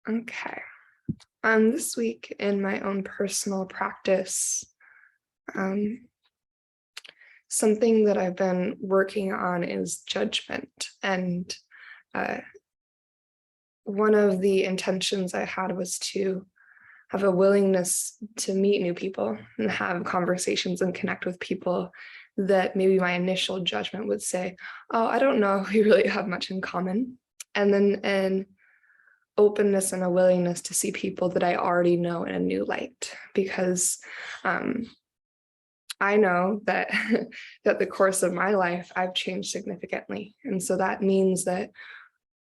Okay. This week in my own personal practice, um, something that I've been working on is judgment. And uh, one of the intentions I had was to have a willingness to meet new people and have conversations and connect with people that maybe my initial judgment would say, oh, I don't know if we really have much in common. And then an openness and a willingness to see people that I already know in a new light, because I know that that the course of my life, I've changed significantly. And so that means that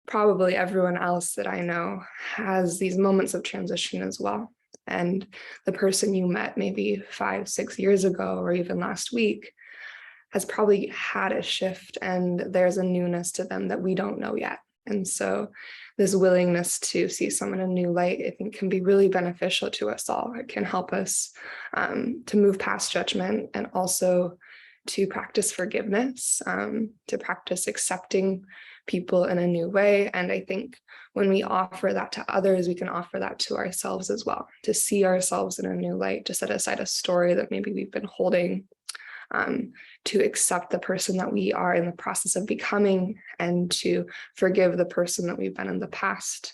probably everyone else that I know has these moments of transition as well. And the person you met maybe 5, 6 years ago, or even last week, has probably had a shift, and there's a newness to them that we don't know yet. And so this willingness to see someone in a new light, I think, can be really beneficial to us all. It can help us to move past judgment, and also to practice forgiveness, to practice accepting people in a new way. And I think when we offer that to others, we can offer that to ourselves as well, to see ourselves in a new light, to set aside a story that maybe we've been holding, to accept the person that we are in the process of becoming, and to forgive the person that we've been in the past.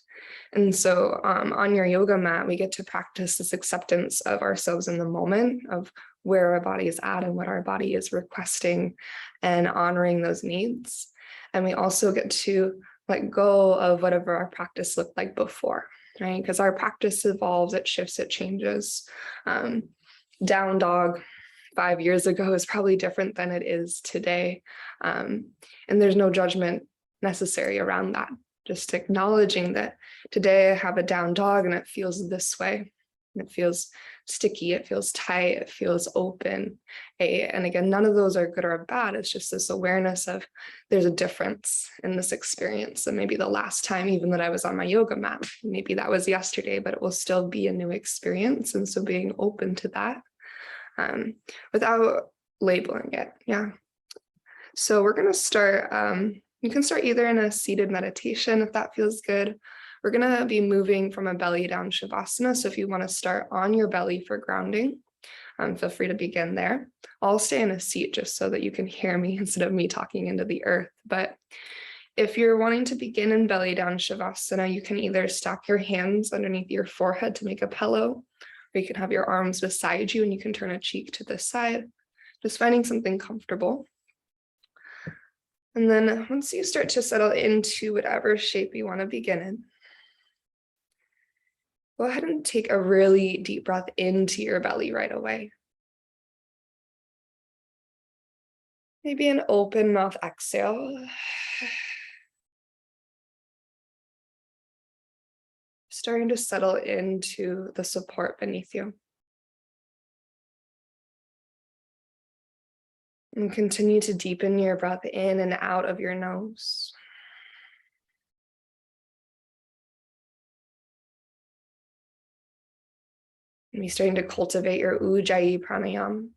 And so on your yoga mat, we get to practice this acceptance of ourselves in the moment, of where our body is at and what our body is requesting, and honoring those needs. And we also get to let go of whatever our practice looked like before, right? Because our practice evolves, it shifts, it changes. Down dog 5 years ago is probably different than it is today. And there's no judgment necessary around that. Just acknowledging that today I have a down dog and it feels this way. It feels sticky, it feels tight, it feels open. And again, none of those are good or bad. It's just this awareness of there's a difference in this experience. And maybe the last time even that I was on my yoga mat, maybe that was yesterday, but it will still be a new experience. And so being open to that, without labeling it. Yeah. So we're going to start, you can start either in a seated meditation if that feels good. We're going to be moving from a belly down Shavasana. So if you want to start on your belly for grounding, feel free to begin there. I'll stay in a seat just so that you can hear me instead of me talking into the earth. But if you're wanting to begin in belly down Shavasana, you can either stack your hands underneath your forehead to make a pillow, or you can have your arms beside you and you can turn a cheek to the side, just finding something comfortable. And then once you start to settle into whatever shape you want to begin in, go ahead and take a really deep breath into your belly right away. Maybe an open mouth exhale. Starting to settle into the support beneath you. And continue to deepen your breath in and out of your nose. And you're starting to cultivate your Ujjayi pranayama.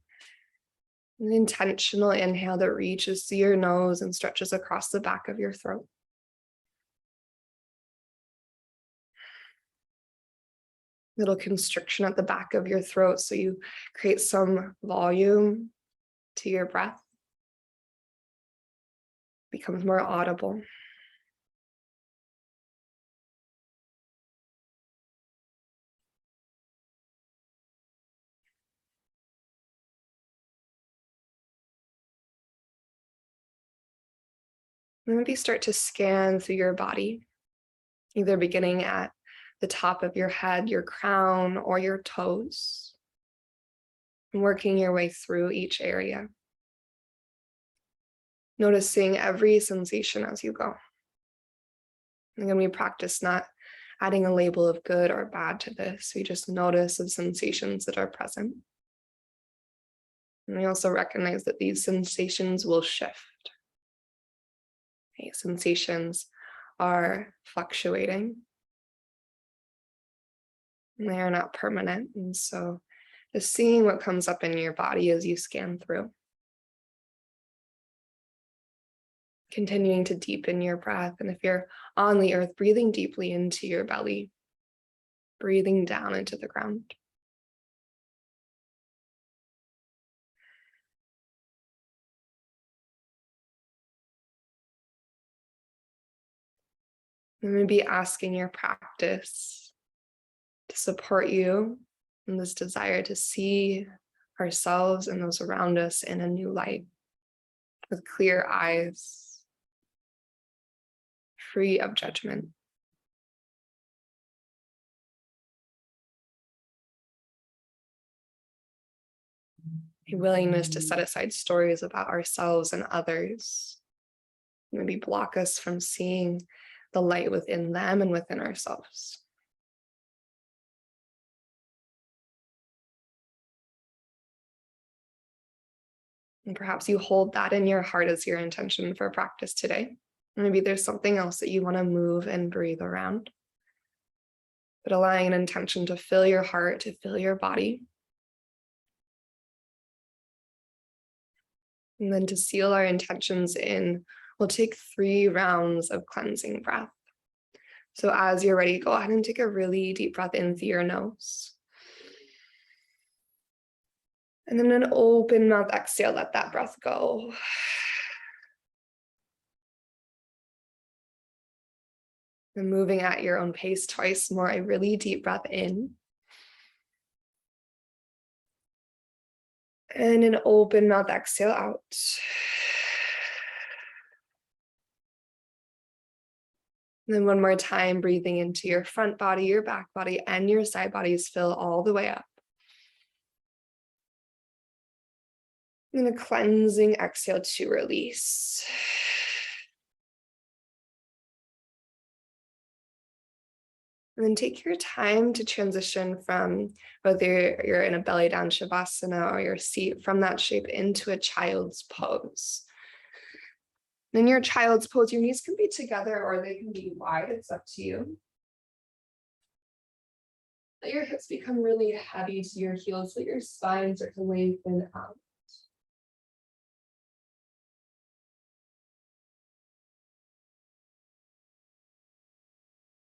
An intentional inhale that reaches to your nose and stretches across the back of your throat. Little constriction at the back of your throat, so you create some volume to your breath. Becomes more audible. And maybe start to scan through your body, either beginning at the top of your head, your crown, or your toes, and working your way through each area. Noticing every sensation as you go. And then we practice not adding a label of good or bad to this. We just notice the sensations that are present. And we also recognize that these sensations will shift. Okay, sensations are fluctuating. And they are not permanent. And so just seeing what comes up in your body as you scan through. Continuing to deepen your breath. And if you're on the earth, breathing deeply into your belly, breathing down into the ground. And maybe asking your practice to support you in this desire to see ourselves and those around us in a new light, with clear eyes, free of judgment. A willingness to set aside stories about ourselves and others, maybe block us from seeing the light within them and within ourselves. And perhaps you hold that in your heart as your intention for practice today. Maybe there's something else that you want to move and breathe around. But allowing an intention to fill your heart, to fill your body. And then to seal our intentions in, we'll take 3 rounds of cleansing breath. So as you're ready, go ahead and take a really deep breath in through your nose. And then an open mouth exhale, let that breath go. And moving at your own pace, twice more, a really deep breath in. And an open mouth exhale out. And then one more time, breathing into your front body, your back body, and your side bodies, fill all the way up. And a cleansing exhale to release. And then take your time to transition from whether you're in a belly down shavasana or your seat, from that shape into a child's pose. In your child's pose, your knees can be together or they can be wide. It's up to you. Let your hips become really heavy to your heels. Let your spine start to lengthen out.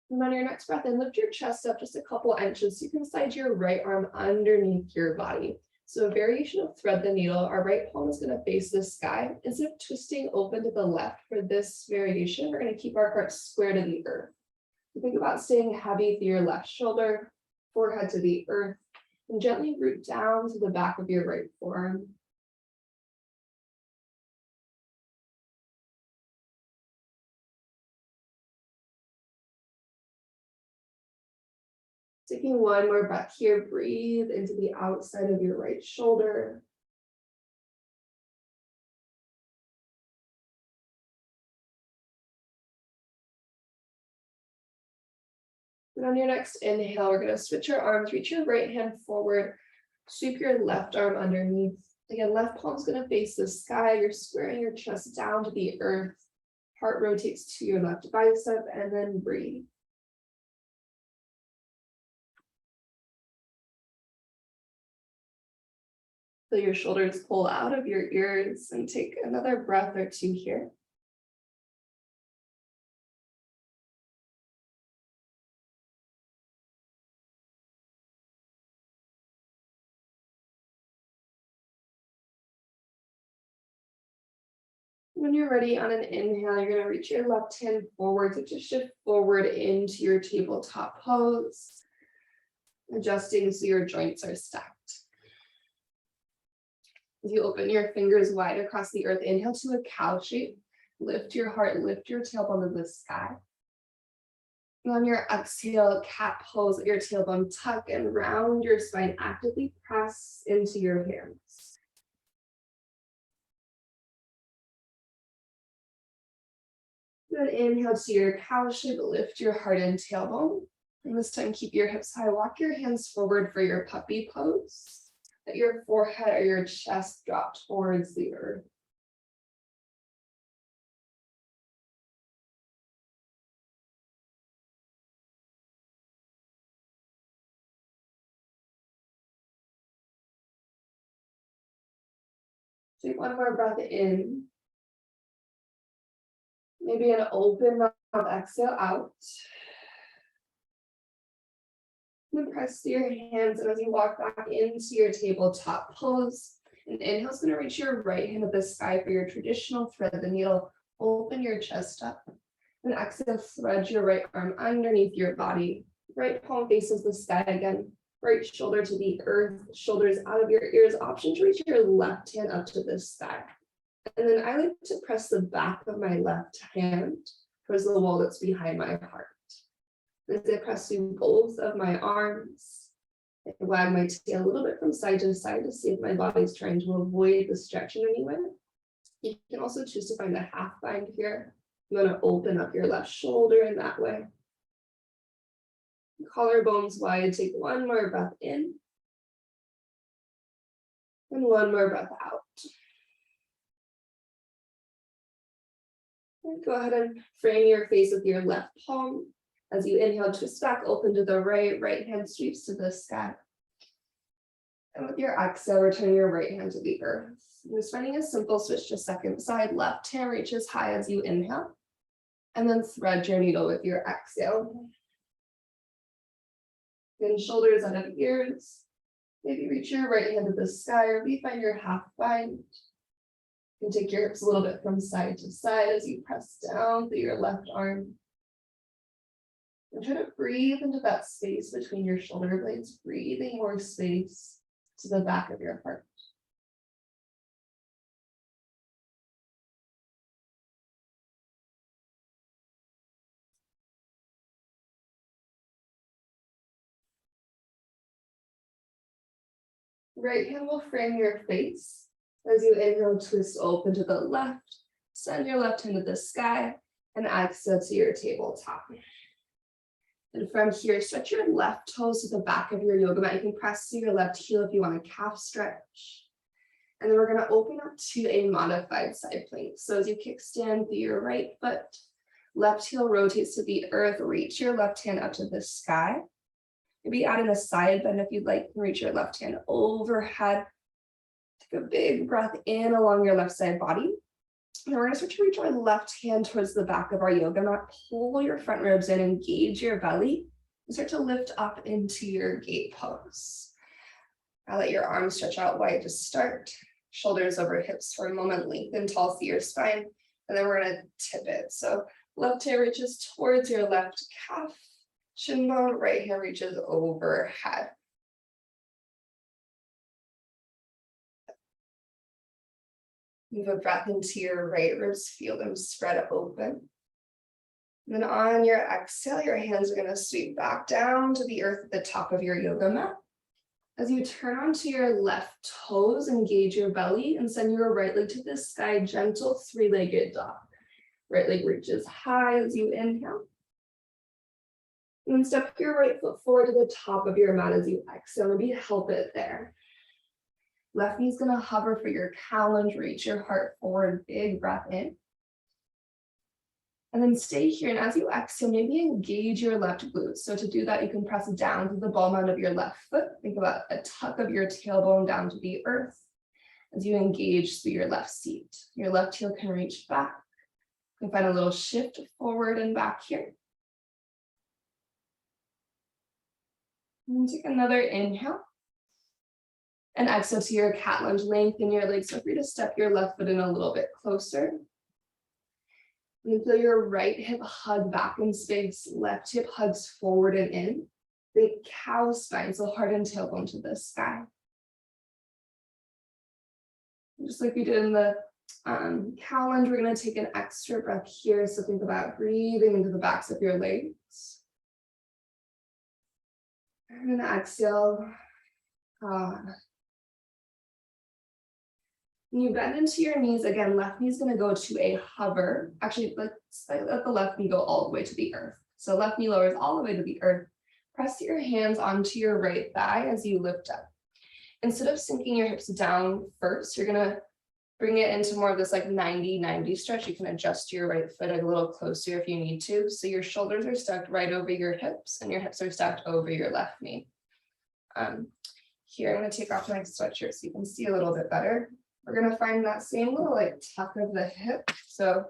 And on your next breath in, lift your chest up just a couple inches. You can slide your right arm underneath your body. So a variation of thread the needle. Our right palm is going to face the sky. Instead of twisting open to the left for this variation, we're going to keep our heart square to the earth. So think about staying heavy through your left shoulder, forehead to the earth, and gently root down to the back of your right forearm. Taking one more breath here, breathe into the outside of your right shoulder. And on your next inhale, we're going to switch your arms, reach your right hand forward, sweep your left arm underneath. Again, left palm's going to face the sky. You're squaring your chest down to the earth. Heart rotates to your left bicep, and then breathe. Feel your shoulders pull out of your ears and take another breath or two here. When you're ready, on an inhale, you're going to reach your left hand forward to just shift forward into your tabletop pose, adjusting so your joints are stacked. As you open your fingers wide across the earth, inhale to a cow shape. Lift your heart, lift your tailbone to the sky. And on your exhale, cat pose, let your tailbone tuck and round your spine. Actively press into your hands. Good, inhale to your cow shape, lift your heart and tailbone. And this time, keep your hips high. Walk your hands forward for your puppy pose. Let your forehead or your chest drop towards the earth. Take one more breath in. Maybe an open mouth exhale out. And then press your hands, and as you walk back into your tabletop pose, and inhale is going to reach your right hand at the sky for your traditional thread the needle. Open your chest up. And exhale, thread your right arm underneath your body. Right palm faces the sky again. Right shoulder to the earth, shoulders out of your ears. Option to reach your left hand up to the sky. And then I like to press the back of my left hand towards the wall that's behind my heart. As I press through both of my arms, I wag my tail a little bit from side to side to see if my body's trying to avoid the stretch in any way. You can also choose to find a half bind here. You want to open up your left shoulder in that way. Collarbones wide, take one more breath in. And one more breath out. And go ahead and frame your face with your left palm. As you inhale, twist back, open to the right, right hand sweeps to the sky. And with your exhale, return your right hand to the earth. And just finding a simple switch to second side, left hand reaches high as you inhale. And then thread your needle with your exhale. Then shoulders out of ears. Maybe reach your right hand to the sky, or maybe find your half bind. You can take your hips a little bit from side to side as you press down through your left arm. And try to breathe into that space between your shoulder blades, breathing more space to the back of your heart. Right hand will frame your face. As you inhale, twist open to the left, send your left hand to the sky, and exhale to your tabletop. And from here, stretch your left toes to the back of your yoga mat. You can press to your left heel if you want a calf stretch. And then we're going to open up to a modified side plank. So as you kickstand through your right foot, left heel rotates to the earth, reach your left hand up to the sky. Maybe add in a side bend if you'd like, and reach your left hand overhead. Take a big breath in along your left side body. And we're going to start to reach our left hand towards the back of our yoga mat. Pull your front ribs in, engage your belly, and start to lift up into your gate pose. Now let your arms stretch out wide to start. Shoulders over hips for a moment, lengthen tall through your spine, and then we're going to tip it. So left hand reaches towards your left calf, shin bone, right hand reaches overhead. Move a breath into your right ribs, feel them spread open. And then on your exhale, your hands are going to sweep back down to the earth at the top of your yoga mat. As you turn onto your left toes, engage your belly and send your right leg to the sky, gentle three-legged dog. Right leg reaches high as you inhale. And then step your right foot forward to the top of your mat as you exhale. Maybe help it there. Left knee's going to hover for your cow lunge, reach your heart forward, big breath in. And then stay here, and as you exhale, maybe engage your left glutes. So to do that, you can press down to the ball mound of your left foot. Think about a tuck of your tailbone down to the earth as you engage through your left seat. Your left heel can reach back. You can find a little shift forward and back here. And take another inhale. And exhale to your cat lunge, lengthen your legs. Feel free to step your left foot in a little bit closer. And feel your right hip hug back in space, left hip hugs forward and in. Big cow spine, so heart and tailbone to the sky. Just like we did in the cow lunge, we're going to take an extra breath here. So think about breathing into the backs of your legs. And then exhale. When you bend into your knees, again, left knee is going to go to a hover. Actually, let's let the left knee go all the way to the earth. So left knee lowers all the way to the earth. Press your hands onto your right thigh as you lift up. Instead of sinking your hips down first, you're going to bring it into more of this like 90-90 stretch. You can adjust your right foot a little closer if you need to. So your shoulders are stacked right over your hips and your hips are stacked over your left knee. Here, I'm going to take off my sweatshirt so you can see a little bit better. We're going to find that same little like tuck of the hip. So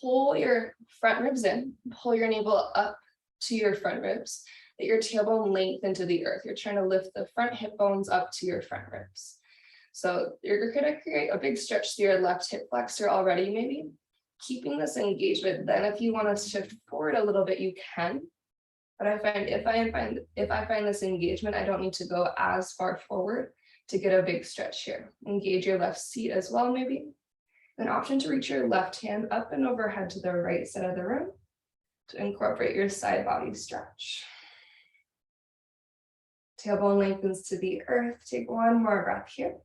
pull your front ribs in, pull your navel up to your front ribs. that your tailbone lengthen to the earth. You're trying to lift the front hip bones up to your front ribs. So you're gonna create a big stretch to your left hip flexor already, maybe. Keeping this engagement, then if you want to shift forward a little bit, you can. But I find if I find this engagement, I don't need to go as far forward to get a big stretch here. Engage your left seat as well, maybe. An option to reach your left hand up and overhead to the right side of the room to incorporate your side body stretch. Tailbone lengthens to the earth. Take one more breath here.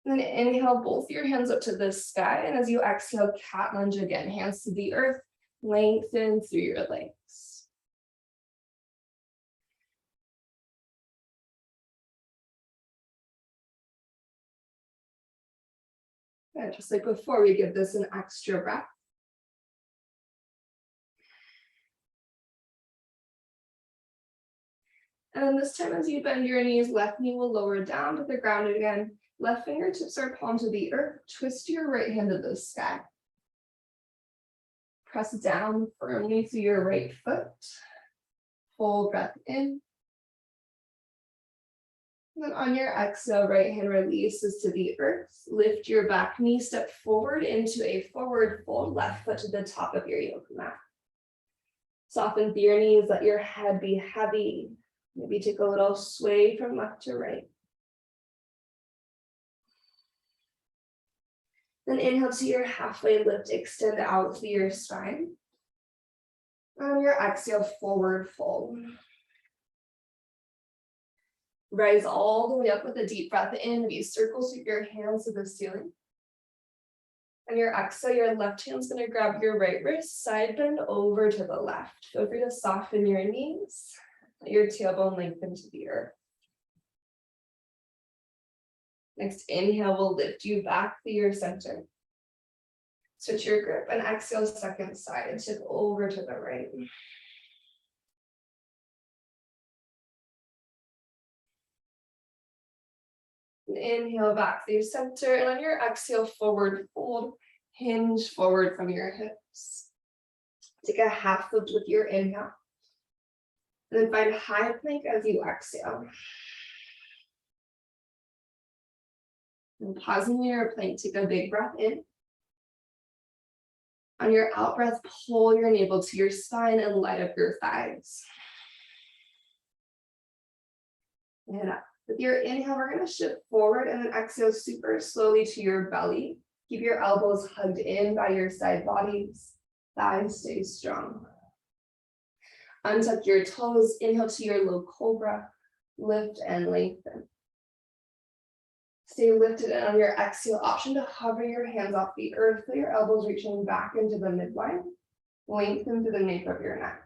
Then inhale both your hands up to the sky, and as you exhale, cat lunge again, hands to the earth, lengthen through your legs. And just like before, we give this an extra breath. And then this time, as you bend your knees, left knee will lower down to the ground again. Left fingertips are palm to the earth. Twist your right hand to the sky. Press down firmly through your right foot. Full breath in. And then on your exhale, right hand releases to the earth. Lift your back knee, step forward into a forward fold, left foot to the top of your yoga mat. Soften through your knees, let your head be heavy. Maybe take a little sway from left to right. Then inhale to your halfway lift, extend out through your spine. On your exhale, forward fold. Rise all the way up with a deep breath in. Maybe circles with your hands to the ceiling. On your exhale, your left hand's gonna grab your right wrist, side bend over to the left. Feel free to soften your knees. Let your tailbone lengthen to the earth. Next inhale will lift you back to your center. Switch your grip and exhale second side, tip over to the right. And inhale back to your center, and on your exhale, forward fold, hinge forward from your hips. Take a half lift with your inhale. And then find high plank as you exhale. And pausing your plank, take a big breath in. On your out breath, pull your navel to your spine and light up your thighs. And up. With your inhale, we're going to shift forward and then exhale super slowly to your belly. Keep your elbows hugged in by your side bodies. Thighs stay strong. Untuck your toes, inhale to your low cobra, lift and lengthen. Stay lifted, and on your exhale, option to hover your hands off the earth, feel your elbows reaching back into the midline. Lengthen through the nape of your neck.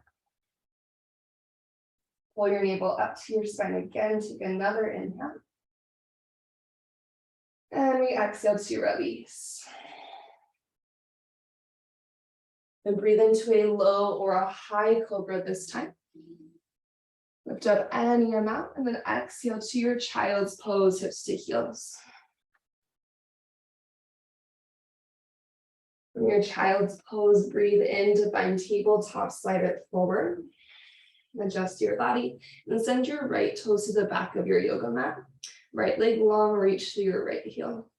Pull your navel up to your spine again, take another inhale. And we exhale to release. And breathe into a low or a high cobra this time. Lift up any amount and then exhale to your child's pose, hips to heels. From your child's pose, breathe in to find tabletop, slide it forward. Adjust your body and send your right toes to the back of your yoga mat. Right leg long, reach to your right heel.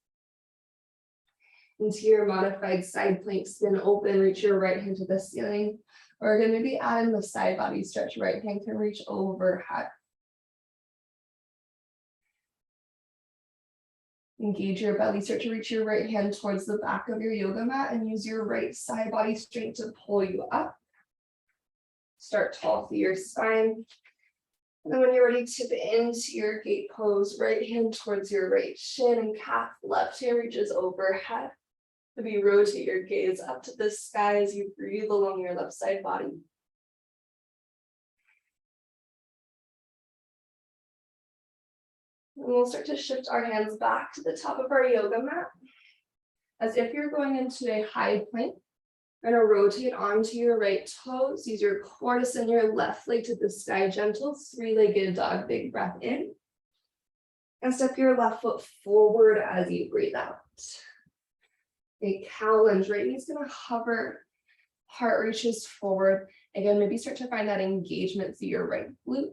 Into your modified side plank, spin open, reach your right hand to the ceiling. We're going to be adding the side body stretch. Right hand can reach overhead. Engage your belly, start to reach your right hand towards the back of your yoga mat and use your right side body strength to pull you up. Start tall through your spine. And then when you're ready, tip into your gate pose, right hand towards your right shin and calf, left hand reaches overhead. Maybe rotate your gaze up to the sky as you breathe along your left side body. And we'll start to shift our hands back to the top of our yoga mat. As if you're going into a high plank, you're going to rotate onto your right toes. Use your core to send your left leg to the sky, gentle three-legged dog, big breath in. And step your left foot forward as you breathe out. A cow lunge, right knee's going to hover Heart reaches forward. Again, maybe start to find that engagement through your right glute.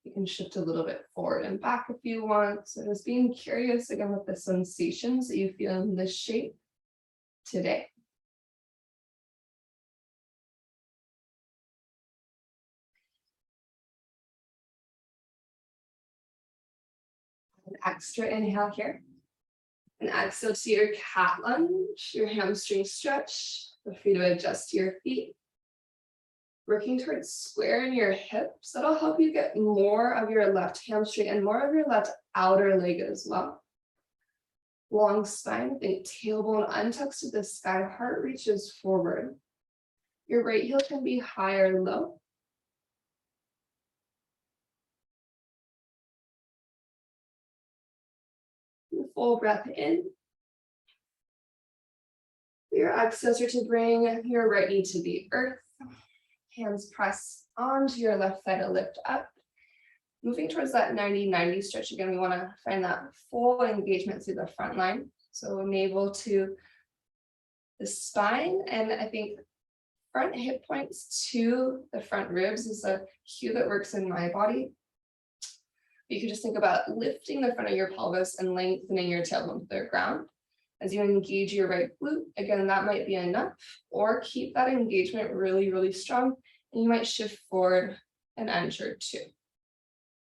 You can shift a little bit forward and back if you want. So just being curious again with the sensations that you feel in this shape today. An extra inhale here. And exhale to your cat lunge, your hamstring stretch. Feel free to adjust your feet. Working towards squaring your hips. That'll help you get more of your left hamstring and more of your left outer leg as well. Long spine, think tailbone untucks to the sky, heart reaches forward. Your right heel can be high or low. Full breath in. Your exhale, start to bring your right knee to the earth. Hands press onto your left thigh to lift up. Moving towards that 90-90 stretch. Again, we want to find that full engagement through the front line. So navel to the spine. And I think front hip points to the front ribs is a cue that works in my body. You can just think about lifting the front of your pelvis and lengthening your tailbone to the ground. As you engage your right glute, again, that might be enough, or keep that engagement really, really strong, and you might shift forward an inch or two.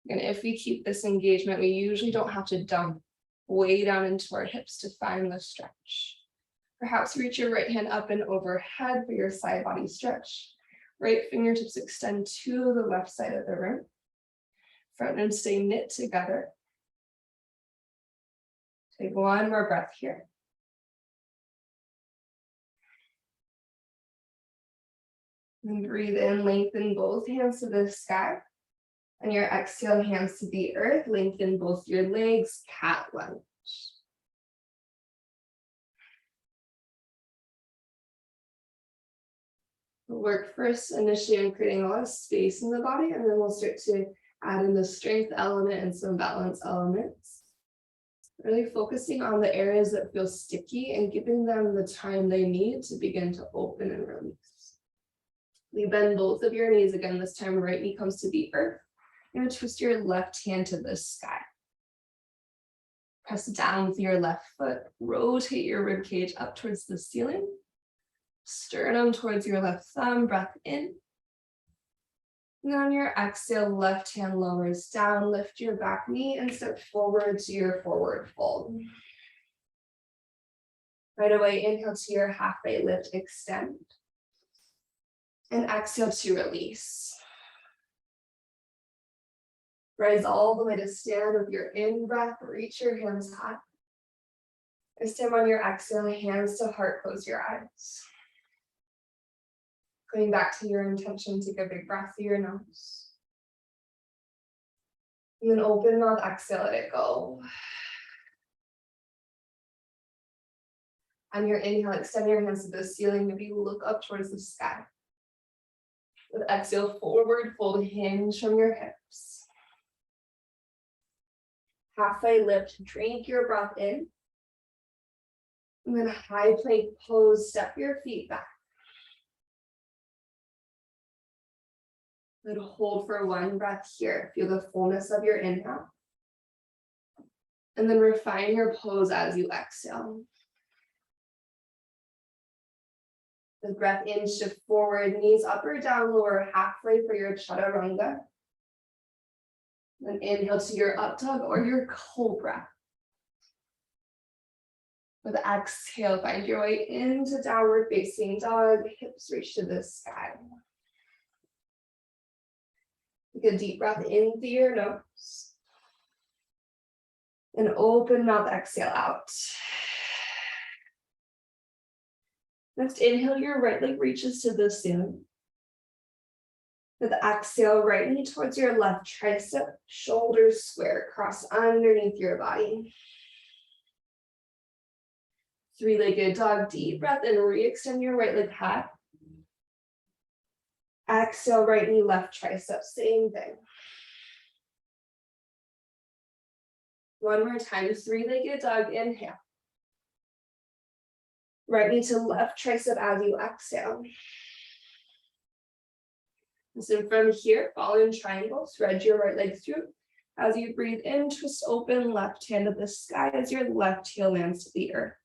And if we keep this engagement, we usually don't have to dump way down into our hips to find the stretch. Perhaps reach your right hand up and overhead for your side body stretch. Right fingertips extend to the left side of the room. Front and stay knit together. Take one more breath here. And breathe in, lengthen both hands to the sky. And your exhale, hands to the earth, lengthen both your legs, cat lunge. We'll work first initially on creating a lot of space in the body, and then we'll start to add in the strength element and some balance elements. Really focusing on the areas that feel sticky and giving them the time they need to begin to open and release. You bend both of your knees again. This time, right knee comes to the earth. You're going to twist your left hand to the sky. Press down with your left foot. Rotate your rib cage up towards the ceiling. Sternum towards your left thumb. Breath in. And on your exhale, left hand lowers down. Lift your back knee and step forward to your forward fold. Right away, inhale to your halfway lift, extend. And exhale to release. Rise all the way to stand with your in-breath. Reach your hands high. This time on your exhale, hands to heart, close your eyes. Going back to your intention, take a big breath through your nose. And then open mouth, exhale, let it go. On your inhale, extend your hands to the ceiling, maybe look up towards the sky. With exhale, forward fold, hinge from your hips. Halfway lift, drink your breath in. And then high plank pose, step your feet back. Then hold for one breath here. Feel the fullness of your inhale. And then refine your pose as you exhale. The breath in, shift forward, knees up or down, lower halfway for your chaturanga. Then inhale to your up dog or your cobra. With exhale, find your way into downward facing dog, hips reach to the sky. Take a deep breath in through your nose. And open mouth, exhale out. Next, inhale, your right leg reaches to the ceiling. With exhale, right knee towards your left tricep, shoulders square, cross underneath your body. Three-legged dog, deep breath and re-extend your right leg high. Exhale, right knee, left tricep, same thing. One more time, three-legged dog, inhale. Right knee to left tricep as you exhale. So from here, fall in triangle, thread your right leg through. As you breathe in, twist open, left hand to the sky as your left heel lands to the earth.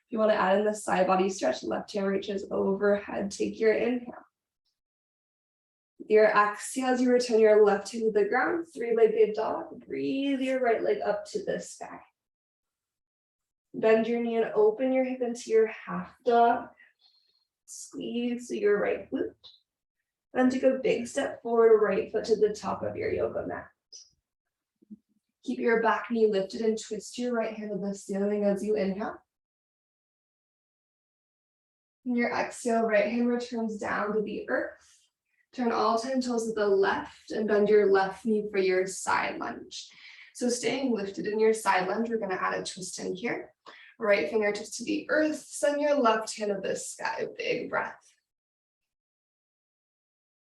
If you want to add in the side body stretch, left hand reaches overhead, take your inhale. Your exhale as you return your left hand to the ground, three-legged dog, breathe your right leg up to the sky. Bend your knee and open your hip into your half dog. Squeeze your right glute. Then take a big step forward, right foot to the top of your yoga mat. Keep your back knee lifted and twist your right hand to the ceiling as you inhale. And your exhale, right hand returns down to the earth. Turn all 10 toes to the left and bend your left knee for your side lunge. So staying lifted in your side lunge, we're going to add a twist in here. Right fingertips to the earth, send your left hand to the sky, big breath.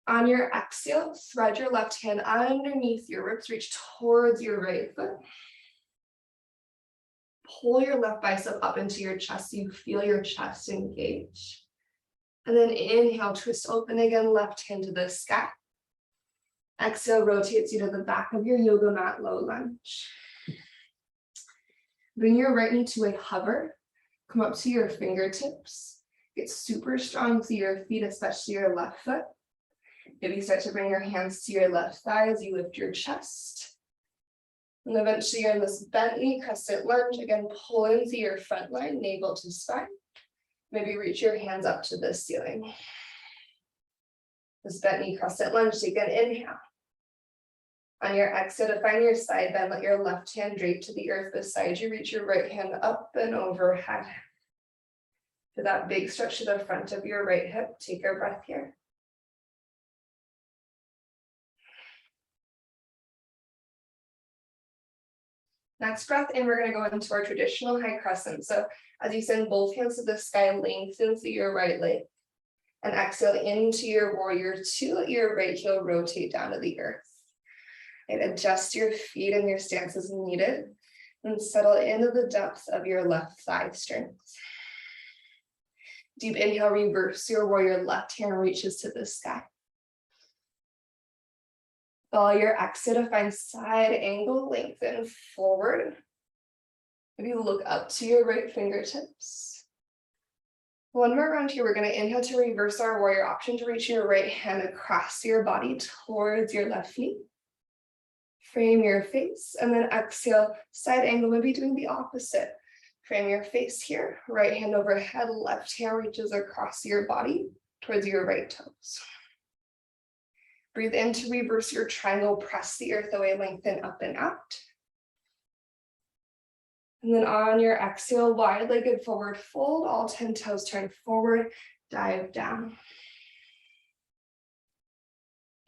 On your exhale, thread your left hand underneath your ribs, reach towards your right foot. Pull your left bicep up into your chest so you feel your chest engage. And then inhale, twist open again, left hand to the sky. Exhale, rotates you to the back of your yoga mat, low lunge. Bring your right knee to a hover. Come up to your fingertips. Get super strong through your feet, especially your left foot. Maybe start to bring your hands to your left thigh as you lift your chest. And eventually you're in this bent knee crescent lunge. Again, pull into your front line, navel to spine. Maybe reach your hands up to the ceiling. This bent knee crescent lunge, take an inhale. On your exhale, to find your side bend, let your left hand drape to the earth beside you. Reach your right hand up and overhead. To that big stretch to the front of your right hip, take your breath here. Next breath in, we're going to go into our traditional high crescent. So as you send both hands to the sky, lengthen through your right leg. And exhale into your warrior two, let your right heel rotate down to the earth. And adjust your feet and your stance as needed. And settle into the depth of your left thigh strength. Deep inhale, reverse your warrior, left hand reaches to the sky. Follow your exhale to find side angle, lengthen forward. Maybe look up to your right fingertips. One more round here, we're going to inhale to reverse our warrior option to reach your right hand across your body towards your left knee. Frame your face, and then exhale, side angle, maybe doing the opposite. Frame your face here, right hand overhead, left hand reaches across your body towards your right toes. Breathe in to reverse your triangle, press the earth away, lengthen up and out. And then on your exhale, wide-legged forward fold, all 10 toes turn forward, dive down.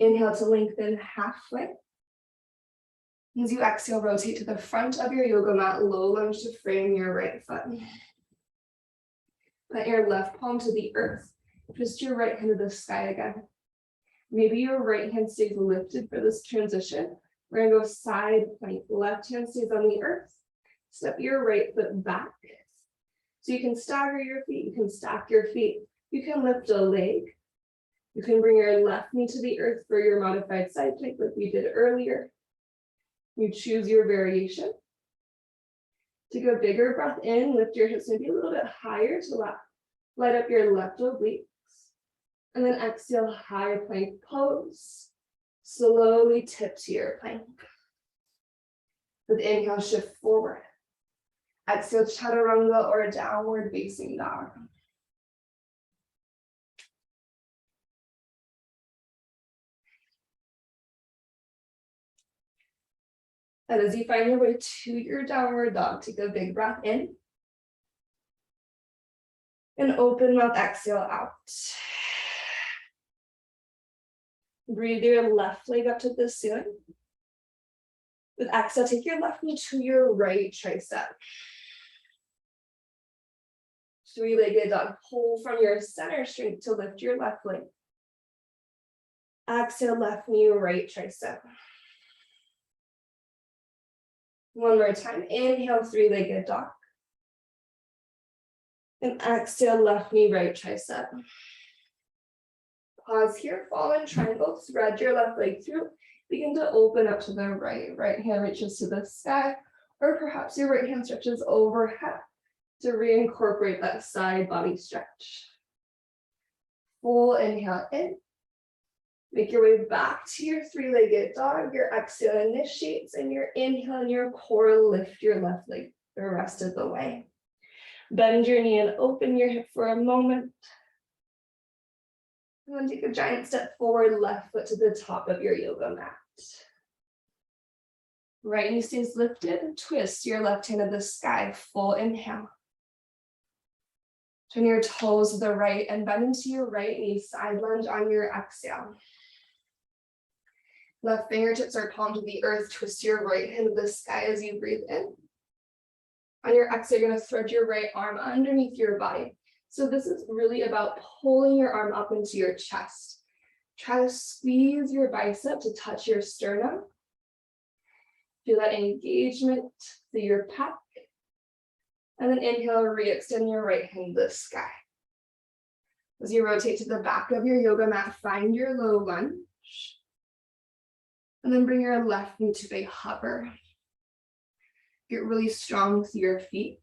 Inhale to lengthen halfway. As you exhale, rotate to the front of your yoga mat, low lunge to frame your right foot. Put your left palm to the earth, twist your right hand to the sky again. Maybe your right hand stays lifted for this transition. We're gonna go side plank, left hand stays on the earth. Step your right foot back. So you can stagger your feet, you can stack your feet. You can lift a leg. You can bring your left knee to the earth for your modified side plank like we did earlier. You choose your variation. Take a bigger breath in, lift your hips maybe a little bit higher to light up your left obliques. And then exhale, high plank pose. Slowly tip to your plank. With inhale, shift forward. Exhale, chaturanga or downward facing dog. And as you find your way to your downward dog, take a big breath in. And open mouth, exhale out. Breathe your left leg up to the ceiling. With exhale, take your left knee to your right tricep. Three-legged dog, pull from your center strength to lift your left leg. Exhale, left knee, right tricep. One more time. Inhale, three-legged dog. And exhale, left knee, right tricep. Pause here, fall in triangle, thread your left leg through. Begin to open up to the right. Right hand reaches to the sky, or perhaps your right hand stretches overhead to reincorporate that side body stretch. Full inhale in. Make your way back to your three-legged dog. Your exhale initiates, and your inhale and your core lift your left leg the rest of the way. Bend your knee and open your hip for a moment. And then take a giant step forward, left foot to the top of your yoga mat. Right knee stays lifted. Twist your left hand to the sky. Full inhale. Turn your toes to the right and bend into your right knee. Side lunge on your exhale. Left fingertips are palm to the earth. Twist your right hand to the sky as you breathe in. On your exhale, you're going to thread your right arm underneath your body. So this is really about pulling your arm up into your chest. Try to squeeze your bicep to touch your sternum. Feel that engagement through your pec. And then inhale, re-extend your right hand to the sky. As you rotate to the back of your yoga mat, find your low lunge. And then bring your left knee to a hover. Get really strong through your feet.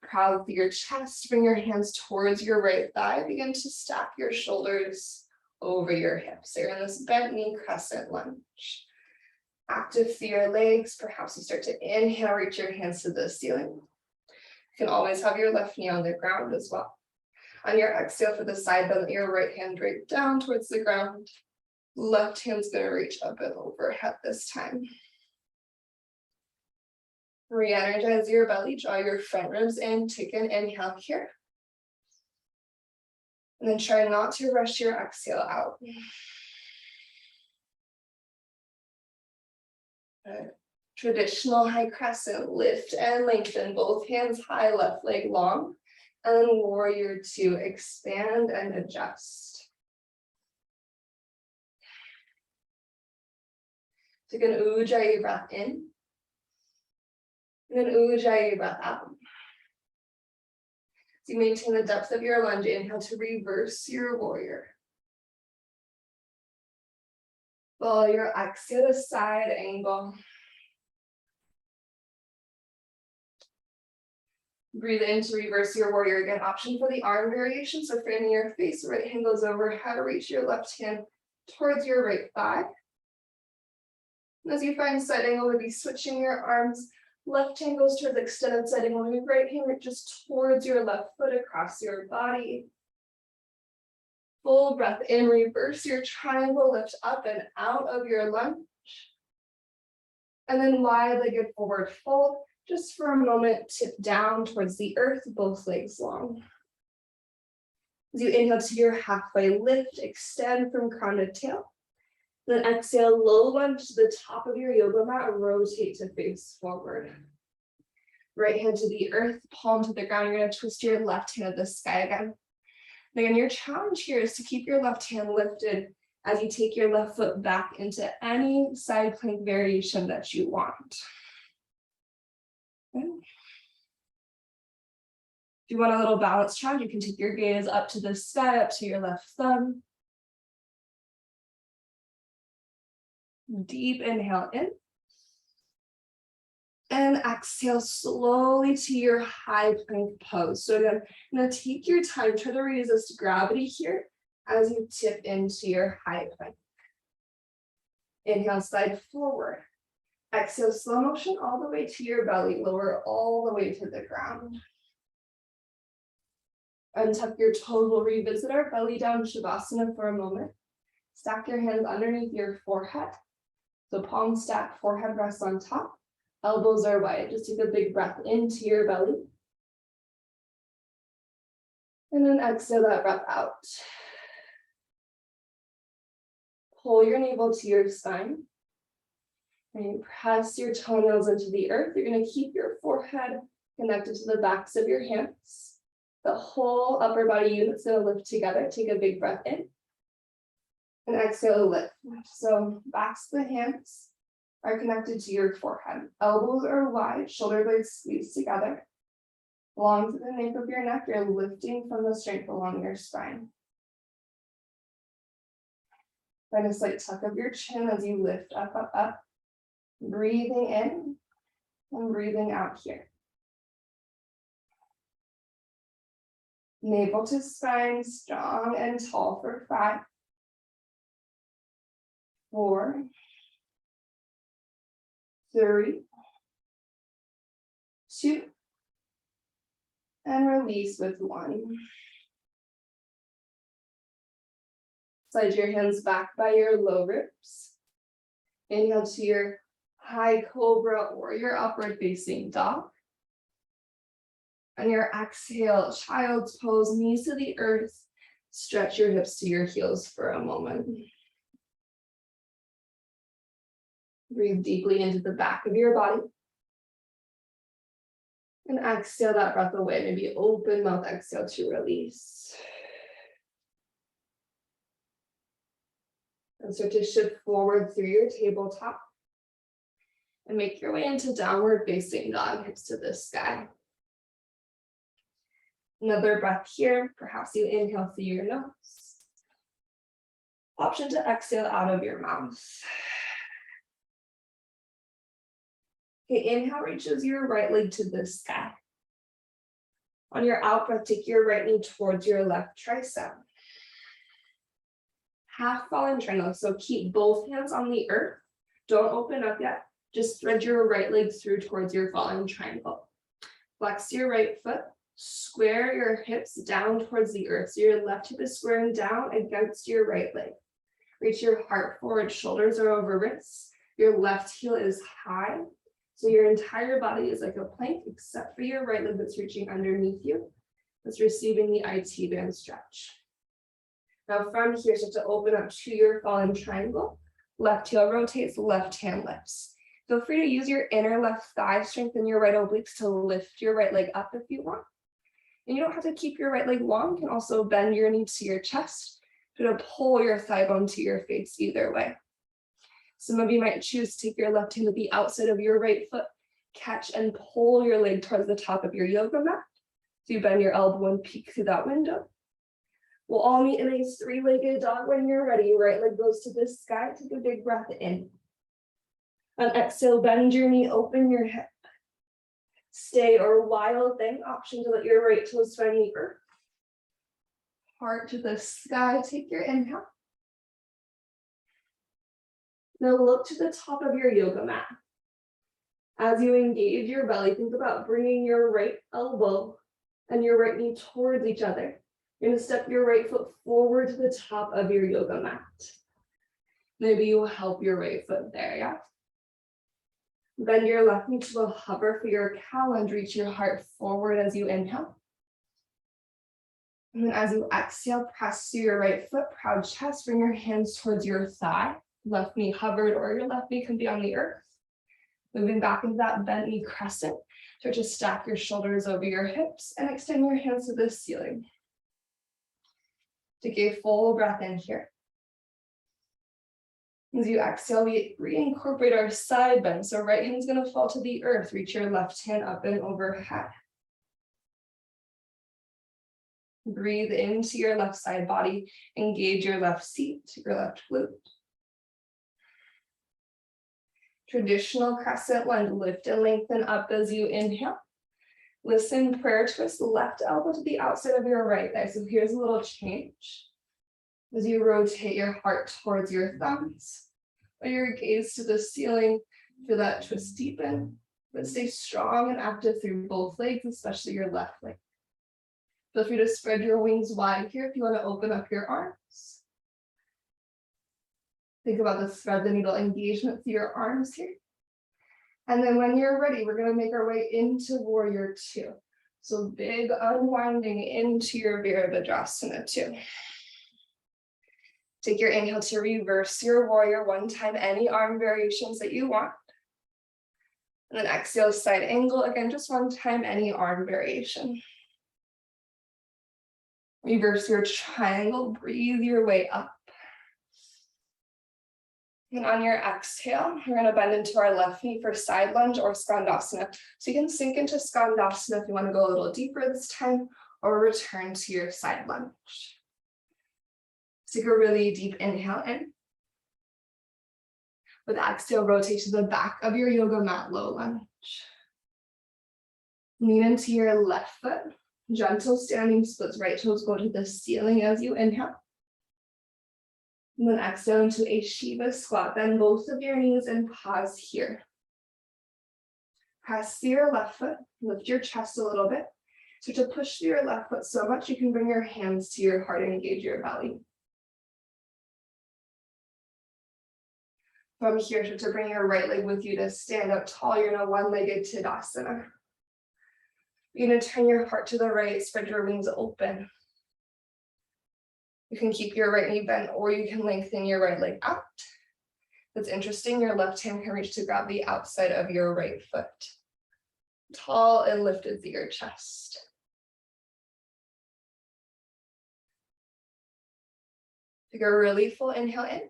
Proud through your chest. Bring your hands towards your right thigh. Begin to stack your shoulders over your hips. So you're in this bent knee crescent lunge. Active through your legs. Perhaps you start to inhale, reach your hands to the ceiling. You can always have your left knee on the ground as well. On your exhale for the side bend, your right hand draped down towards the ground. Left hand's going to reach up and overhead this time. Re-energize your belly, draw your front ribs in, take an inhale here. And then try not to rush your exhale out. Traditional high crescent, lift and lengthen, both hands high, left leg long. And then warrior two, expand and adjust. Take an ujjayi breath in. And then ujjayi breath out. So you maintain the depth of your lunge. Inhale to reverse your warrior. Follow your exhale to side angle. Breathe in to reverse your warrior. Again, option for the arm variation. So framing your face, right hand goes overhead. Reach your left hand towards your right thigh. And as you find side angle, maybe switching your arms. Left hand goes towards extended side angle. Maybe right hand reaches towards your left foot across your body. Full breath in, reverse your triangle, lift up and out of your lunge. And then wide-legged forward fold. Just for a moment, tip down towards the earth, both legs long. As you inhale to your halfway lift, extend from crown to tail. Then exhale, low lunge to the top of your yoga mat, rotate to face forward. Right hand to the earth, palm to the ground. You're going to twist your left hand to the sky again. And again, your challenge here is to keep your left hand lifted as you take your left foot back into any side plank variation that you want. Okay. If you want a little balance challenge, you can take your gaze up to the sky, up to your left thumb. Deep inhale in. And exhale slowly to your high plank pose. So again, I'm going to take your time, try to resist gravity here as you tip into your high plank. Inhale, slide forward. Exhale, slow motion all the way to your belly, lower all the way to the ground. Untuck your toes, we'll revisit our belly down Shavasana for a moment. Stack your hands underneath your forehead. So palm stack, forehead rests on top. Elbows are wide. Just take a big breath into your belly. And then exhale that breath out. Pull your navel to your spine. And press your toenails into the earth. You're going to keep your forehead connected to the backs of your hands. The whole upper body unit's going to lift together. Take a big breath in. And exhale, lift. So backs of the hands. are connected to your forehead. Elbows are wide, shoulder blades squeeze together. Along to the nape of your neck, you're lifting from the strength along your spine. Find a slight tuck of your chin as you lift up, up, up. Breathing in and breathing out here. Navel to spine, strong and tall for 5, 4, 3, 2, and release with 1. Slide your hands back by your low ribs. Inhale to your high cobra or your upward facing dog. On your exhale, child's pose, knees to the earth. Stretch your hips to your heels for a moment. Breathe deeply into the back of your body. And exhale that breath away. Maybe open mouth exhale to release. And start to shift forward through your tabletop. And make your way into downward facing dog, hips to the sky. Another breath here. Perhaps you inhale through your nose. Option to exhale out of your mouth. Okay, inhale reaches your right leg to the sky. On your out breath, take your right knee towards your left tricep. Half fallen triangle, so keep both hands on the earth. Don't open up yet. Just thread your right leg through towards your fallen triangle. Flex your right foot. Square your hips down towards the earth. So your left hip is squaring down against your right leg. Reach your heart forward, shoulders are over wrists. Your left heel is high. So your entire body is like a plank, except for your right leg that's reaching underneath you. That's receiving the IT band stretch. Now from here, start to open up to your fallen triangle. Left heel rotates, left hand lifts. Feel free to use your inner left thigh, strengthen your right obliques to lift your right leg up if you want. And you don't have to keep your right leg long. You can also bend your knee to your chest to pull your thigh bone to your face either way. Some of you might choose to take your left hand to the outside of your right foot, catch and pull your leg towards the top of your yoga mat. So you bend your elbow and peek through that window. We'll all meet in a 3-legged dog when you're ready. Right leg goes to the sky. Take a big breath in. On exhale, bend your knee, open your hip. Stay or wild thing, option to let your right toes find the earth. Heart to the sky, take your inhale. Now look to the top of your yoga mat. As you engage your belly, think about bringing your right elbow and your right knee towards each other. You're going to step your right foot forward to the top of your yoga mat. Maybe you will help your right foot there, yeah? Bend your left knee to a hover for your cow and reach your heart forward as you inhale. And then as you exhale, press through your right foot, proud chest, bring your hands towards your thigh. Left knee hovered or your left knee can be on the earth. Moving back into that bent knee crescent. Start to stack your shoulders over your hips and extend your hands to the ceiling. Take a full breath in here. As you exhale, we reincorporate our side bend. So right hand's going to fall to the earth. Reach your left hand up and overhead. Breathe into your left side body. Engage your left seat, your left glute. Traditional crescent lunge, lift and lengthen up as you inhale. Listen, prayer twist, left elbow to the outside of your right thigh. So here's a little change. As you rotate your heart towards your thumbs, or your gaze to the ceiling, feel that twist deepen, but stay strong and active through both legs, especially your left leg. Feel free to spread your wings wide here if you want to open up your arms. Think about the thread the needle engagement through your arms here. And then when you're ready, we're going to make our way into Warrior 2. So big unwinding into your Virabhadrasana 2. Take your inhale to reverse your warrior one time, any arm variations that you want. And then exhale, side angle. Again, just one time, any arm variation. Reverse your triangle, breathe your way up. And on your exhale, we're going to bend into our left knee for side lunge or skandasana. So you can sink into skandasana if you want to go a little deeper this time, or return to your side lunge. Take a really deep inhale in. With exhale, rotate to the back of your yoga mat, low lunge. Lean into your left foot. Gentle standing splits, right toes go to the ceiling as you inhale. And then exhale into a Shiva squat. Bend both of your knees and pause here. Press through your left foot. Lift your chest a little bit. So to push through your left foot so much, you can bring your hands to your heart and engage your belly. From here, to bring your right leg with you to stand up tall. You're in a one-legged Tadasana. You're going to turn your heart to the right, spread your wings open. You can keep your right knee bent, or you can lengthen your right leg out. That's interesting. Your left hand can reach to grab the outside of your right foot. Tall and lifted through your chest. Take a really full inhale in.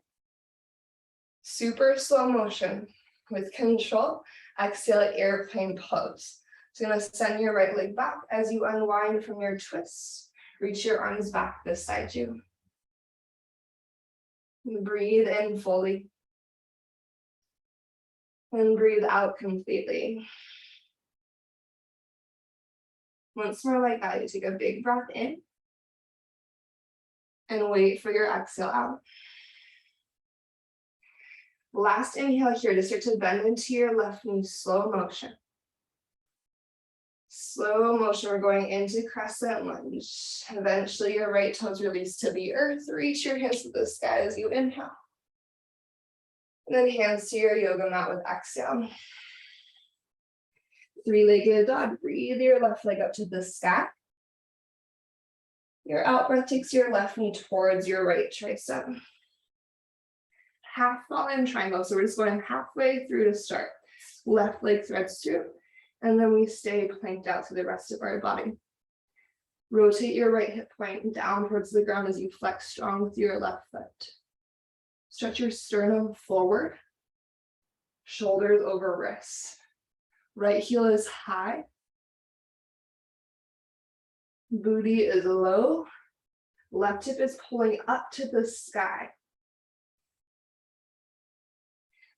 Super slow motion with control. Exhale, airplane pose. So you're going to send your right leg back as you unwind from your twist. Reach your arms back beside you. And breathe in fully. And breathe out completely. Once more like that, you take a big breath in. And wait for your exhale out. Last inhale here to start to bend into your left knee, slow motion. Slow motion, we're going into crescent lunge. Eventually your right toes release to the earth. Reach your hands to the sky as you inhale. And then hands to your yoga mat with exhale. Three-legged dog, breathe your left leg up to the sky. Your out breath takes your left knee towards your right tricep. Half fallen triangle, so we're just going halfway through to start. Left leg threads through, and then we stay planked out through the rest of our body. Rotate your right hip point down towards the ground as you flex strong with your left foot. Stretch your sternum forward, shoulders over wrists. Right heel is high. Booty is low. Left hip is pulling up to the sky.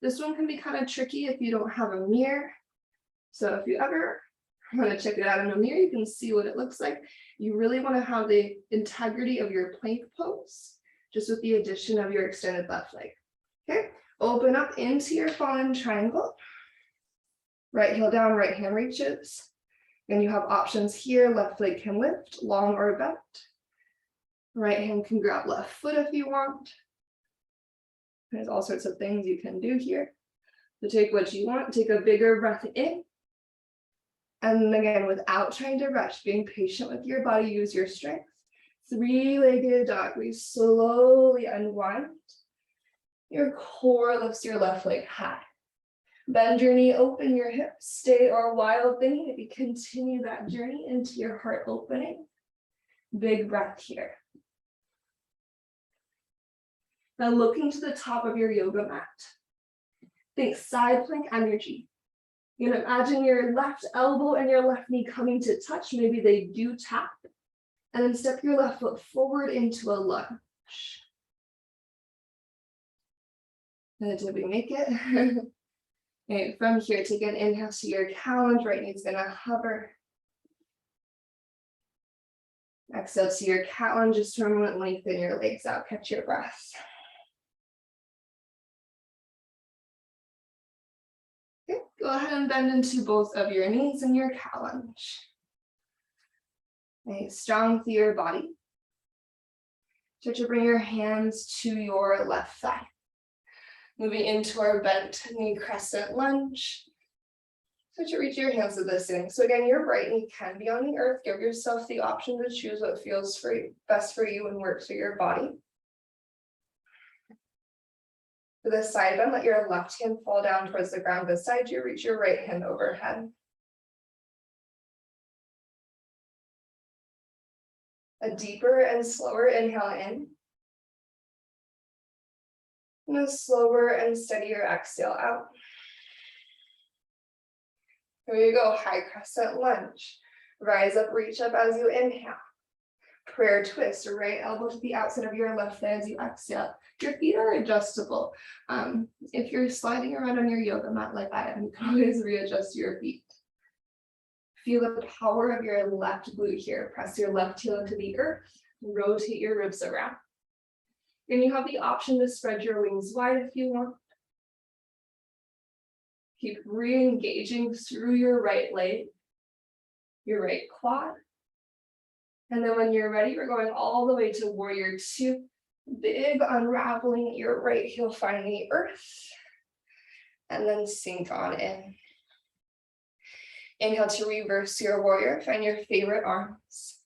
This one can be kind of tricky if you don't have a mirror. So if you ever want to check it out in a mirror, you can see what it looks like. You really want to have the integrity of your plank pose, just with the addition of your extended left leg. Okay, open up into your fallen triangle. Right heel down, right hand reaches. And you have options here. Left leg can lift, long or bent. Right hand can grab left foot if you want. There's all sorts of things you can do here. So take what you want, take a bigger breath in. And again, without trying to rush, being patient with your body, use your strength. Three-legged dog, we slowly unwind. Your core lifts your left leg high. Bend your knee, open your hips, stay or wild thing. Maybe continue that journey into your heart opening. Big breath here. Now looking to the top of your yoga mat. Think side plank energy. You can imagine your left elbow and your left knee coming to touch. Maybe they do tap. And then step your left foot forward into a lunge. And did we make it? Okay, from here, take an inhale to your cat lunge. Right knee's gonna hover. Exhale to your cat lunge. Just remember to lengthen your legs out. Catch your breath. Okay, go ahead and bend into both of your knees in your cat lunge. Okay, strong through your body. Start to bring your hands to your left thigh. Moving into our bent knee crescent lunge. Start to reach your hands to the ceiling. So again, your right knee can be on the earth. Give yourself the option to choose what feels best for you and works for your body. For the side bend, let your left hand fall down towards the ground beside you. Reach your right hand overhead. A deeper and slower inhale in. And a slower and steadier exhale out. Here you go, high crescent lunge. Rise up, reach up as you inhale. Prayer twist, right elbow to the outside of your left thigh as you exhale. Your feet are adjustable. If you're sliding around on your yoga mat like I am, you can always readjust your feet. Feel the power of your left glute here. Press your left heel into the earth. Rotate your ribs around. And you have the option to spread your wings wide if you want. Keep re-engaging through your right leg, your right quad. And then when you're ready, we're going all the way to warrior two. Big unraveling your right heel, find the earth. And then sink on in. Inhale to reverse your warrior. Find your favorite arms.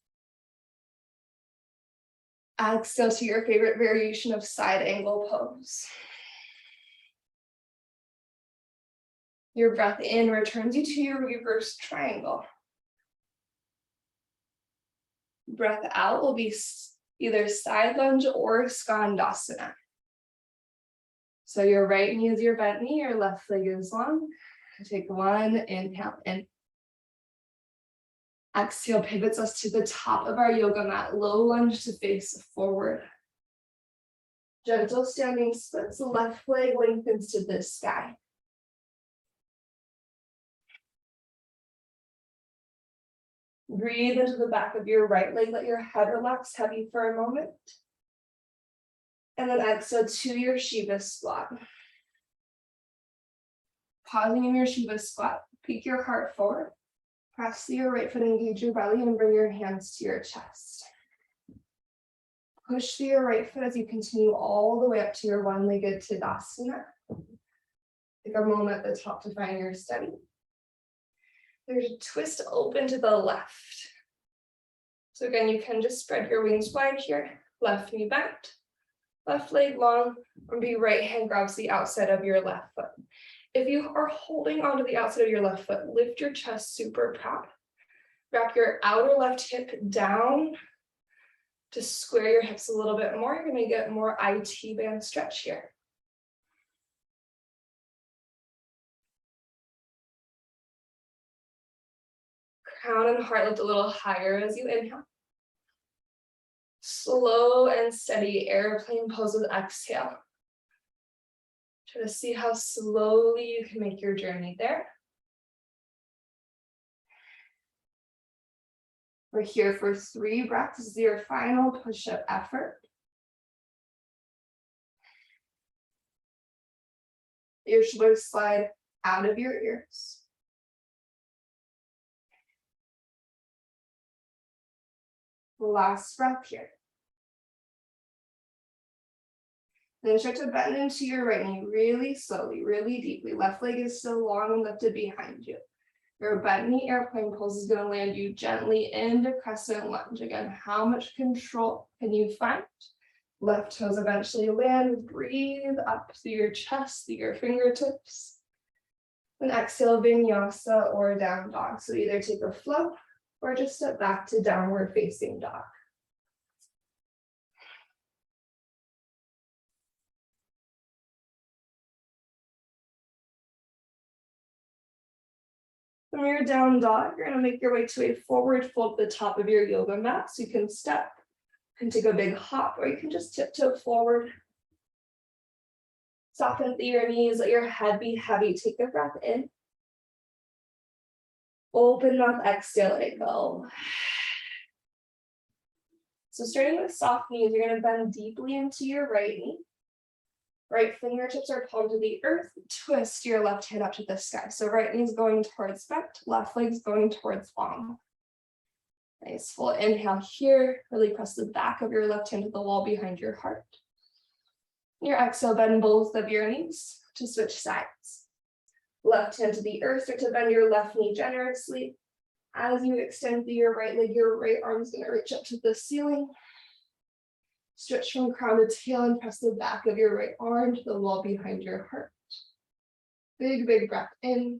Exhale to your favorite variation of side angle pose. Your breath in returns you to your reverse triangle. Breath out will be either side lunge or skandasana. So your right knee is your bent knee, your left leg is long. Take one, inhale in. Exhale pivots us to the top of our yoga mat, low lunge to face forward. Gentle standing splits, the left leg lengthens to the sky. Breathe into the back of your right leg, let your head relax heavy for a moment. And then exhale to your Shiva squat. Pausing in your Shiva squat, peek your heart forward. Press to your right foot, engage your belly, and bring your hands to your chest. Push to your right foot as you continue all the way up to your one-legged Tadasana. Take a moment at the top to find your steady. There's a twist open to the left. So again, you can just spread your wings wide here. Left knee bent, left leg long, and the right hand grabs the outside of your left foot. If you are holding onto the outside of your left foot, lift your chest super proud. Wrap your outer left hip down to square your hips a little bit more. You're going to get more IT band stretch here. Crown and heart lift a little higher as you inhale. Slow and steady airplane pose with exhale. Try to see how slowly you can make your journey there. We're here for 3 breaths. This is your final push-up effort. Your shoulders slide out of your ears. Last breath here. Then start to bend into your right knee really slowly, really deeply. Left leg is still long and lifted behind you. Your bent knee airplane pose is going to land you gently into crescent lunge. Again, how much control can you find? Left toes eventually land. Breathe up through your chest, through your fingertips. And exhale, vinyasa or down dog. So either take a flow or just step back to downward facing dog. From your down dog, you're going to make your way to a forward fold at the top of your yoga mat. So you can step, you can take a big hop, or you can just tiptoe forward. Soften through your knees, let your head be heavy. Take a breath in. Open mouth, exhale, let it go. So starting with soft knees, you're going to bend deeply into your right knee. Right fingertips are palm to the earth. Twist your left hand up to the sky. So right knee's going towards bent, left leg's going towards long. Nice full inhale here. Really press the back of your left hand to the wall behind your heart. Your exhale, bend both of your knees to switch sides. Left hand to the earth, start to bend your left knee generously. As you extend through your right leg, your right arm is going to reach up to the ceiling. Stretch from crown to tail and press the back of your right arm to the wall behind your heart. Big, big breath in.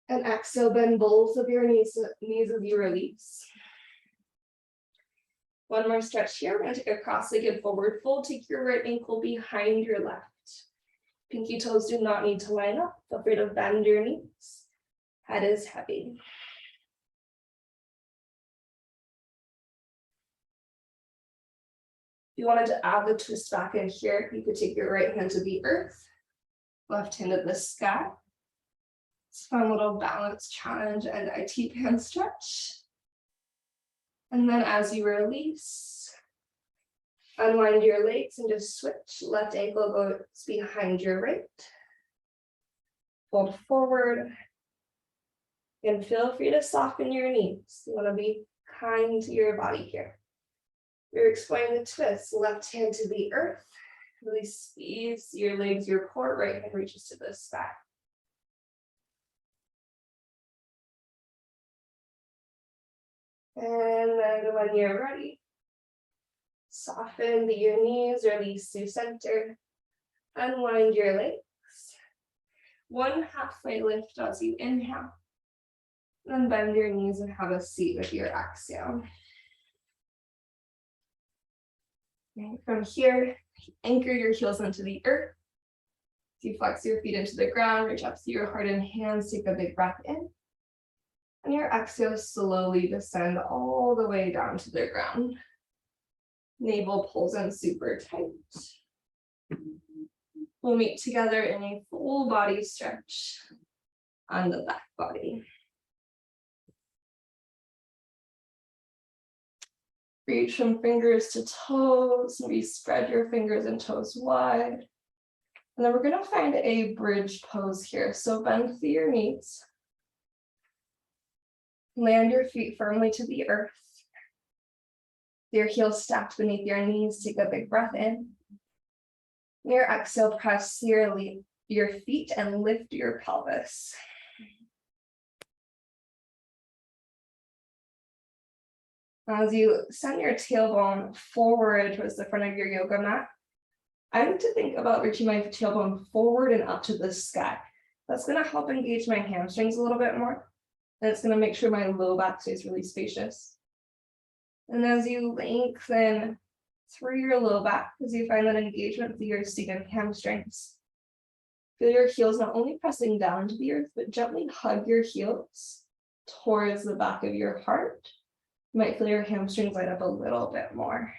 And exhale, bend both of your knees as you release. One more stretch here. We're going to take a cross-legged forward fold. Take your right ankle behind your left. Pinky toes do not need to line up. Feel free to bend your knees. Head is heavy. If you wanted to add the twist back in here, you could take your right hand to the earth, left hand to the sky. It's a fun little balance challenge and IT hand stretch. And then as you release, unwind your legs and just switch. Left ankle goes behind your right. Fold forward. And feel free to soften your knees. You want to be kind to your body here. We're exploring the twist. Left hand to the earth. Really squeeze your legs, your core. Right hand reaches to the sky. And then when you're ready, soften your knees, release to center. Unwind your legs. One halfway lift as you inhale. Then bend your knees and have a seat with your exhale. And from here, anchor your heels into the earth. As you flex your feet into the ground, reach up to your heart and hands, take a big breath in. And your exhale, slowly descend all the way down to the ground. Navel pulls in super tight. We'll meet together in a full body stretch on the back body. Reach from fingers to toes, maybe spread your fingers and toes wide. And then we're going to find a bridge pose here. So bend through your knees. Land your feet firmly to the earth. Your heels stacked beneath your knees. Take a big breath in. Your exhale, press your feet and lift your pelvis. As you send your tailbone forward towards the front of your yoga mat, I like to think about reaching my tailbone forward and up to the sky. That's going to help engage my hamstrings a little bit more. And it's going to make sure my low back stays really spacious. And as you lengthen through your low back, as you find that engagement through your seated hamstrings, feel your heels not only pressing down to the earth, but gently hug your heels towards the back of your heart. You might feel your hamstrings light up a little bit more.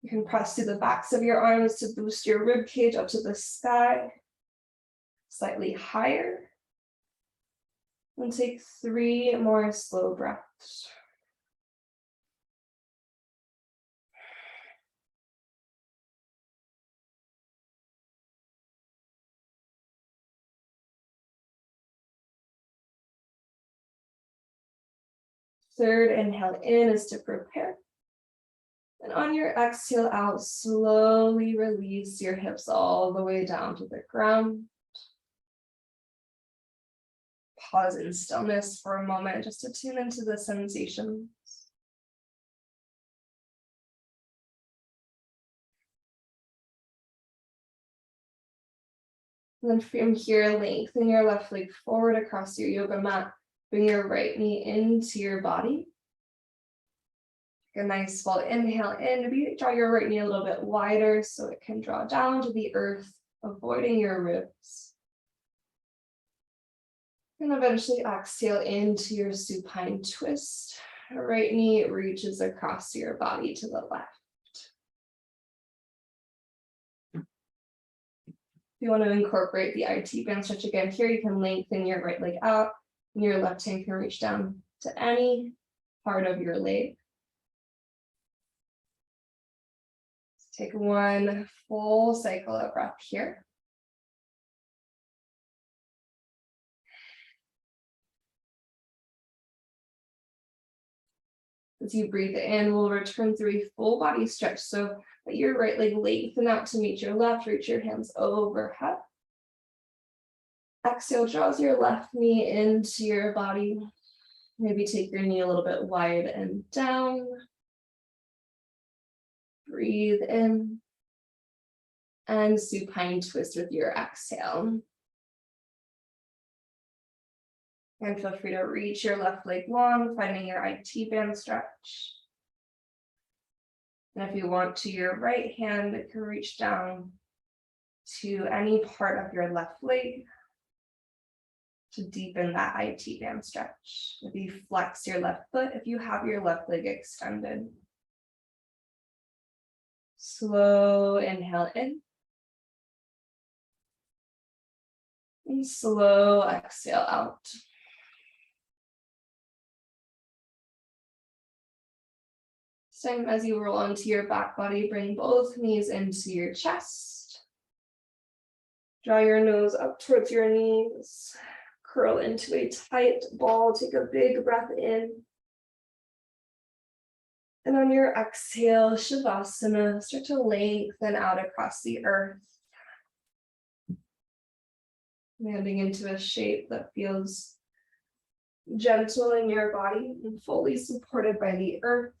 You can press through the backs of your arms to boost your rib cage up to the sky, slightly higher. And take 3 more slow breaths. Third inhale in is to prepare. And on your exhale out, slowly release your hips all the way down to the ground. Pause in stillness for a moment just to tune into the sensations. And then from here, lengthen your left leg forward across your yoga mat. Bring your right knee into your body. Take a nice full inhale in. Maybe draw your right knee a little bit wider so it can draw down to the earth, avoiding your ribs. And eventually exhale into your supine twist. Right knee reaches across your body to the left. If you want to incorporate the IT band stretch again here, you can lengthen your right leg out, and your left hand can reach down to any part of your leg. Take one full cycle of breath here. As you breathe in, we'll return through a full body stretch. So let your right leg lengthen out to meet your left, reach your hands overhead. Exhale, draws your left knee into your body. Maybe take your knee a little bit wide and down. Breathe in. And supine twist with your exhale. And feel free to reach your left leg long, finding your IT band stretch. And if you want to, your right hand can reach down to any part of your left leg to deepen that IT band stretch. Maybe flex your left foot if you have your left leg extended. Slow inhale in. And slow exhale out. Same as you roll onto your back body, bring both knees into your chest. Draw your nose up towards your knees. Curl into a tight ball. Take a big breath in. And on your exhale, Shavasana, start to lengthen out across the earth. Landing into a shape that feels gentle in your body and fully supported by the earth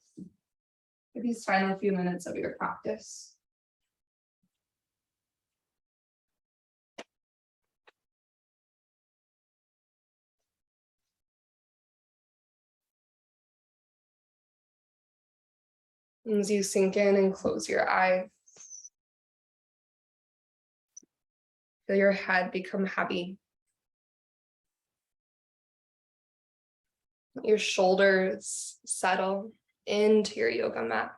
for these final few minutes of your practice. As you sink in and close your eyes, feel your head become heavy. Let your shoulders settle into your yoga mat.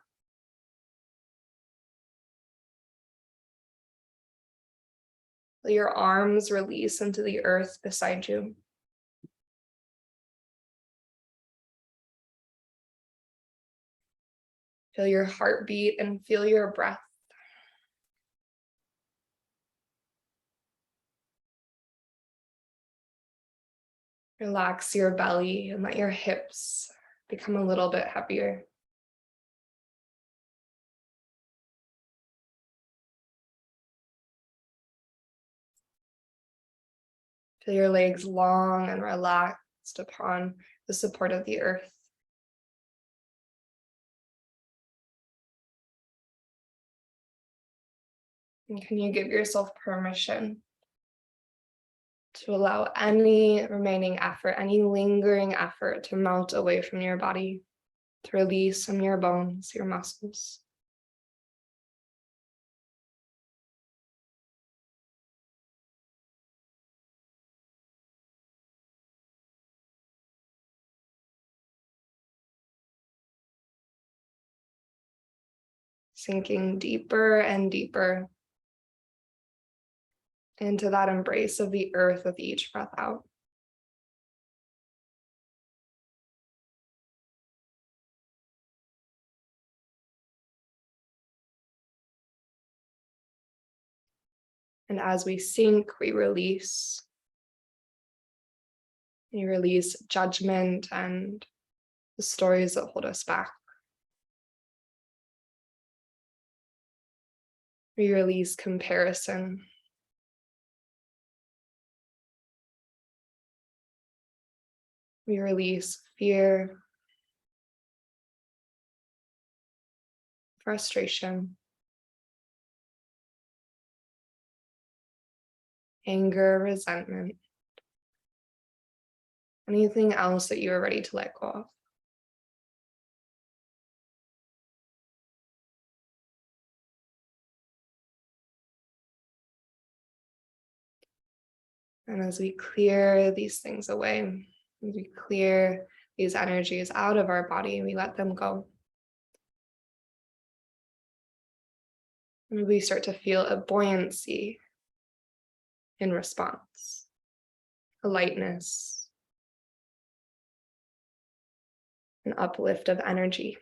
Let your arms release into the earth beside you. Feel your heartbeat and feel your breath. Relax your belly and let your hips become a little bit heavier. Feel your legs long and relaxed upon the support of the earth. And can you give yourself permission to allow any remaining effort, any lingering effort to melt away from your body, to release from your bones, your muscles? Sinking deeper and deeper into that embrace of the earth with each breath out. And as we sink, we release. We release judgment and the stories that hold us back. We release comparison. We release fear, frustration, anger, resentment, anything else that you are ready to let go of. And as we clear these things away, as we clear these energies out of our body, we let them go. And we start to feel a buoyancy in response, a lightness, an uplift of energy.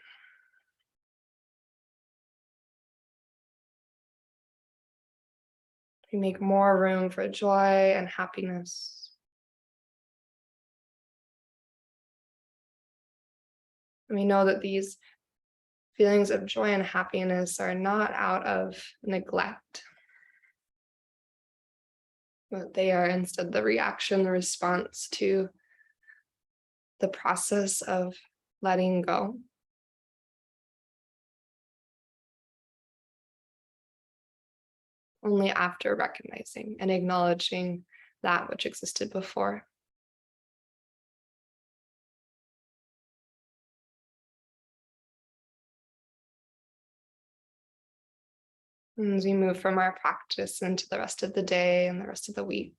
We make more room for joy and happiness. And we know that these feelings of joy and happiness are not out of neglect, but they are instead the reaction, the response to the process of letting go. Only after recognizing and acknowledging that which existed before. as we move from our practice into the rest of the day and the rest of the week.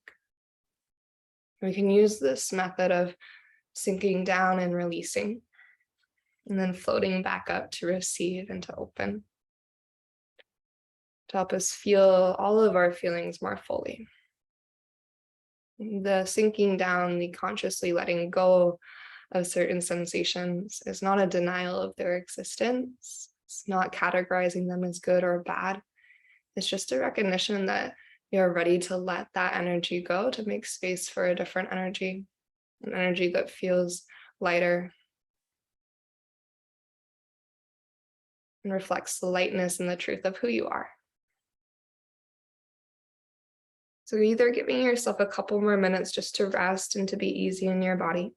We can use this method of sinking down and releasing, and then floating back up to receive and to open, to help us feel all of our feelings more fully. The sinking down, the consciously letting go of certain sensations is not a denial of their existence. It's not categorizing them as good or bad. It's just a recognition that you're ready to let that energy go, to make space for a different energy, an energy that feels lighter and reflects the lightness and the truth of who you are. So either giving yourself a couple more minutes just to rest and to be easy in your body,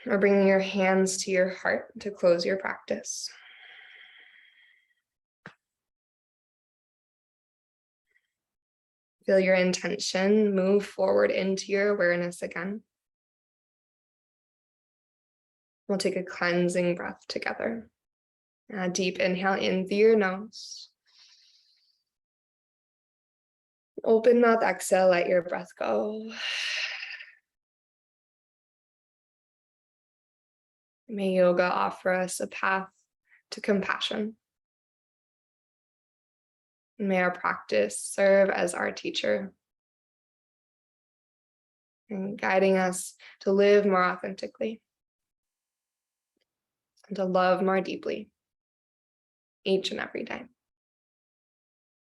or bringing your hands to your heart to close your practice. Feel your intention move forward into your awareness again. We'll take a cleansing breath together. A deep inhale in through your nose. Open mouth exhale, let your breath go. May yoga offer us a path to compassion. May our practice serve as our teacher and guiding us to live more authentically and to love more deeply each and every day,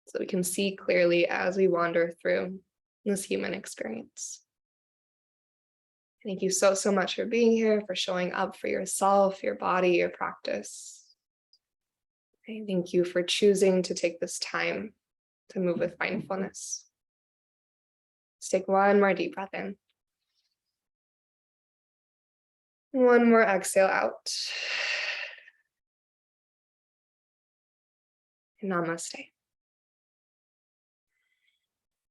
so we can see clearly as we wander through this human experience. Thank you so, so much for being here, for showing up for yourself, your body, your practice. I thank you for choosing to take this time to move with mindfulness. Let's take one more deep breath in. One more exhale out. Namaste.